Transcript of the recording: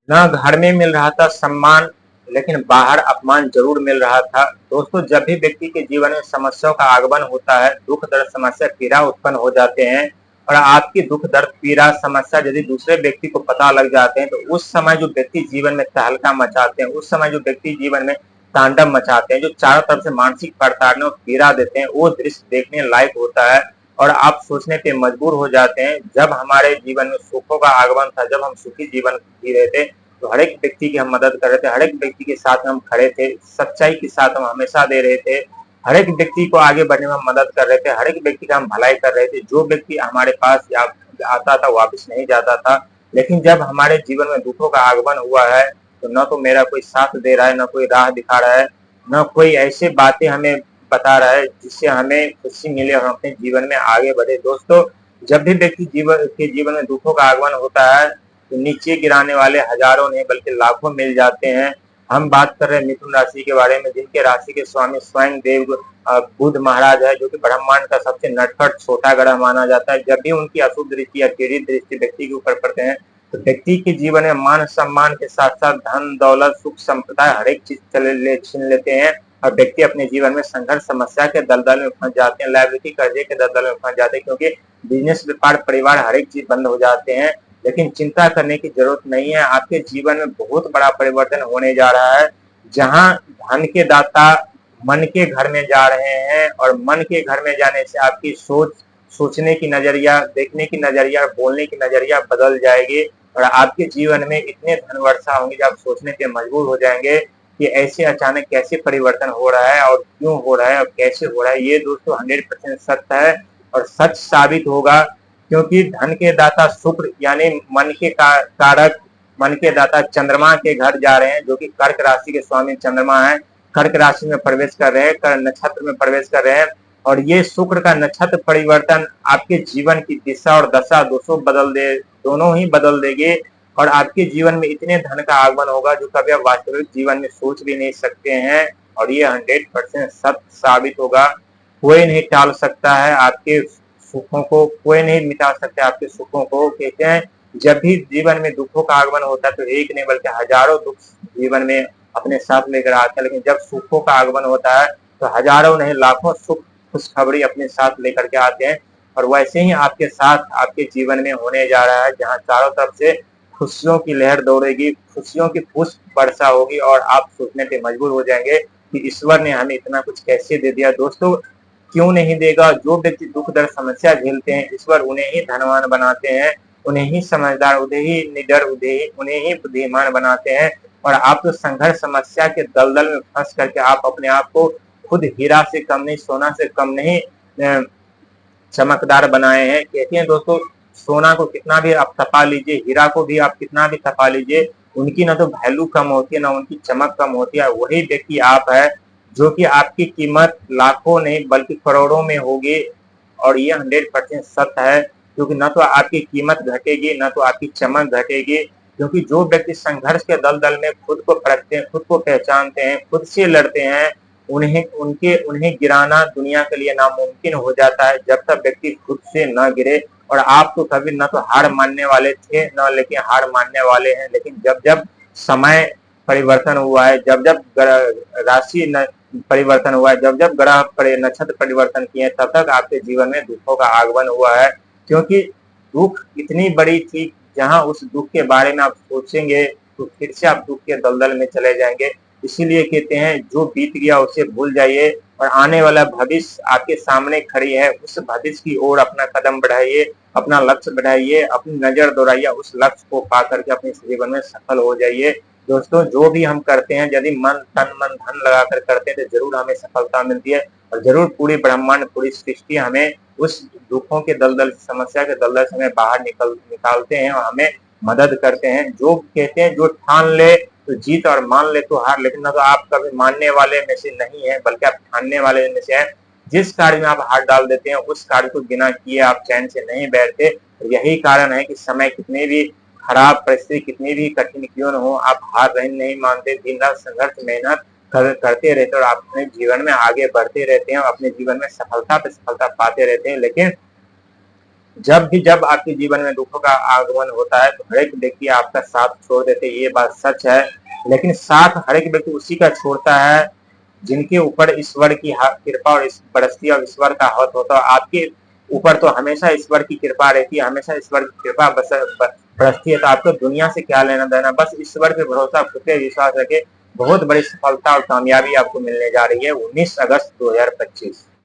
ना घर में मिल रहा था सम्मान, लेकिन बाहर अपमान जरूर मिल रहा था। दोस्तों, जब भी व्यक्ति के जीवन में समस्याओं का आगमन होता है, दुख दर्द समस्या पीड़ा उत्पन्न हो जाते हैं, और आपकी दुख दर्द पीड़ा समस्या यदि दूसरे व्यक्ति को पता लग जाते हैं, तो उस समय जो व्यक्ति जीवन में तहलका मचाते हैं, उस समय जो व्यक्ति जीवन में तांडव मचाते हैं, जो चारों तरफ से मानसिक प्रताड़ना और पीड़ा देते हैं, वो दृश्य देखने लायक होता है। और आप सोचने पे मजबूर हो जाते हैं, जब हमारे जीवन में सुखों का आगमन था, जब हम सुखी जीवन जी रहे थे, तो हर एक व्यक्ति की हम मदद कर रहे थे, हर एक व्यक्ति के साथ हम खड़े थे, सच्चाई के साथ हम हमेशा दे रहे थे, हर एक व्यक्ति को आगे बढ़ने में हम मदद कर रहे थे, हर एक व्यक्ति का हम भलाई कर रहे थे। जो व्यक्ति हमारे पास आता था वापस नहीं जाता था। लेकिन जब हमारे जीवन में दुखों का आगमन हुआ है, तो न तो मेरा कोई साथ दे रहा है, न कोई राह दिखा रहा है, न कोई ऐसी बातें हमें बता रहा है जिससे हमें खुशी मिले और हम अपने जीवन में आगे बढ़े। दोस्तों, जब भी व्यक्ति जीवन में दुखों का आगमन होता है, तो नीचे गिराने वाले हजारों नहीं बल्कि लाखों मिल जाते हैं। हम बात कर रहे हैं मिथुन राशि के बारे में, जिनके राशि के स्वामी स्वयं देव बुध महाराज है, जो कि ब्रह्मांड का सबसे नटखट छोटा ग्रह माना जाता है। जब भी उनकी अशुभ दृष्टि या टेढ़ी दृष्टि व्यक्ति के ऊपर पड़ते हैं, तो व्यक्ति के जीवन में मान सम्मान के साथ साथ धन दौलत सुख संपदा हर एक चीज छीन लेते हैं, और व्यक्ति अपने जीवन में संघर्ष समस्या के दलदल में फंस जाते हैं, लायबिलिटी कर्जे के दलदल में फंस जाते हैं, क्योंकि बिजनेस व्यापार परिवार हर एक चीज बंद हो जाते हैं। लेकिन चिंता करने की जरूरत नहीं है, आपके जीवन में बहुत बड़ा परिवर्तन होने जा रहा है। जहां धन के दाता मन के घर में जा रहे हैं, और मन के घर में जाने से आपकी सोचने की नजरिया, देखने की नजरिया, बोलने की नजरिया बदल जाएगी, और आपके जीवन में इतने धन वर्षा होंगे जब आप सोचने पे मजबूर हो जाएंगे कि ऐसे अचानक कैसे परिवर्तन हो रहा है, और क्यों हो रहा है, और कैसे हो रहा है। ये दोस्तों 100% सत्य है, और सच साबित होगा, क्योंकि धन के दाता शुक्र यानी मन के कारक, मन के दाता चंद्रमा के घर जा रहे हैं, जो कि कर्क राशि के स्वामी चंद्रमा है, कर्क राशि में प्रवेश कर रहे हैं, कर्क नक्षत्र में प्रवेश कर रहे हैं। और ये शुक्र का नक्षत्र परिवर्तन आपके जीवन की दिशा और दशा दोनों ही बदल देगी, और आपके जीवन में इतने धन का आगमन होगा जो कभी आप वास्तविक जीवन में सोच भी नहीं सकते हैं, और ये 100% सत्य साबित होगा। कोई नहीं टाल सकता है आपके सुखों को, कोई नहीं मिटा सकता आपके सुखों को। कहते हैं जब भी जीवन में दुखों का आगमन होता है, तो एक नहीं बल्कि हजारों दुख जीवन में अपने साथ लेकर आता है, लेकिन जब सुखों का आगमन होता है, तो हजारों नहीं लाखों सुख खुशखबरी अपने साथ लेकर के आते हैं। और वैसे ही आपके साथ आपके जीवन में होने जा रहा है, जहाँ चारों तरफ से खुशियों की लहर दौड़ेगी, खुशियों की पुष्प वर्षा होगी, और आप सोचने पे मजबूर हो जाएंगे कि ईश्वर ने हमें इतना कुछ कैसे दे दिया। दोस्तों, क्यों नहीं देगा? जो व्यक्ति दुख दर्द समस्या झेलते हैं, ईश्वर उन्हें ही धनवान बनाते हैं, उन्हें ही समझदार, उन्हें ही निडर, उन्हें ही बुद्धिमान बनाते हैं। और आप तो संघर्ष समस्या के दलदल में फंस करके आप अपने आप को खुद हीरा से कम नहीं, सोना से कम नहीं चमकदार बनाए हैं। कहते हैं दोस्तों, सोना को कितना भी आप तपा लीजिए, हीरा को भी आप कितना भी तपा लीजिए, उनकी ना तो वैल्यू कम होती है, ना उनकी चमक कम होती है। वही व्यक्ति आप है, जो कि आपकी कीमत लाखों नहीं बल्कि करोड़ों में होगी, और ये 100% सत्य है, क्योंकि न तो आपकी कीमत घटेगी, न तो आपकी चमक घटेगी। क्योंकि जो व्यक्ति संघर्ष के दलदल में खुद को परखते हैं, खुद को पहचानते हैं, खुद से लड़ते हैं, उन्हें गिराना दुनिया के लिए नामुमकिन हो जाता है, जब तक व्यक्ति खुद से न गिरे। और आप तो कभी न तो हार मानने वाले थे, न लेकिन हार मानने वाले हैं, लेकिन जब जब समय परिवर्तन हुआ है, जब जब राशि परिवर्तन हुआ है, जब जब ग्रह नक्षत्र परिवर्तन किए, तब तक आपके जीवन में दुखों का आगमन हुआ है। क्योंकि दुख इतनी बड़ी चीज, जहां उस दुख के बारे में आप सोचेंगे, तो फिर से आप दुख के दलदल में चले जाएंगे। इसीलिए कहते हैं जो बीत गया उसे भूल जाइए, और आने वाला भविष्य आपके सामने खड़ी है, उस भविष्य की ओर अपना कदम बढ़ाइए, अपना लक्ष्य बढ़ाइए, अपनी नजर दौड़ाइए, उस लक्ष्य को पा करके अपने जीवन में सफल हो जाइए। दोस्तों, जो भी हम करते हैं, यदि मन तन मन धन लगाकर करते हैं, तो जरूर हमें सफलता मिलती है, और जरूर पूरी ब्रह्मांड, पूरी सृष्टि हमें उस दुखों के दलदल, समस्या के दलदल से हमें बाहर निकालते हैं, और हमें मदद करते हैं। जो कहते हैं जो ठान ले तो जीत, और मान ले तो हार, लेकिन ना तो आप कभी मानने वाले में से नहीं है, बल्कि आप ठानने वाले में से है। जिस कार्य में आप हाथ डाल देते हैं, उस कार्य को बिना किए आप चैन से नहीं बैठते। यही कारण है कि समय कितने भी खराब, परिस्थिति कितनी भी कठिन क्यों न हो, आप हार नहीं मानते, दिन रात संघर्ष मेहनत करते रहते, और आप अपने जीवन में आगे बढ़ते रहते हैं, और अपने जीवन में सफलता पे सफलता पाते रहते हैं। लेकिन जब आपके जीवन में दुखों का आगमन होता है तो हर एक व्यक्ति आपका साथ छोड़ देते हैं, ये बात सच है। लेकिन साथ हर एक व्यक्ति उसी का छोड़ता है जिनके ऊपर ईश्वर की कृपा और बरसती और ईश्वर का हाथ होता है। आपके ऊपर तो हमेशा ईश्वर की कृपा रहती है, हमेशा ईश्वर की कृपा बरसती है। तो आपको दुनिया से क्या लेना देना, बस ईश्वर पे भरोसा, खुद पे विश्वास रखे। बहुत बड़ी सफलता और कामयाबी आपको मिलने जा रही है 19 अगस्त 2025।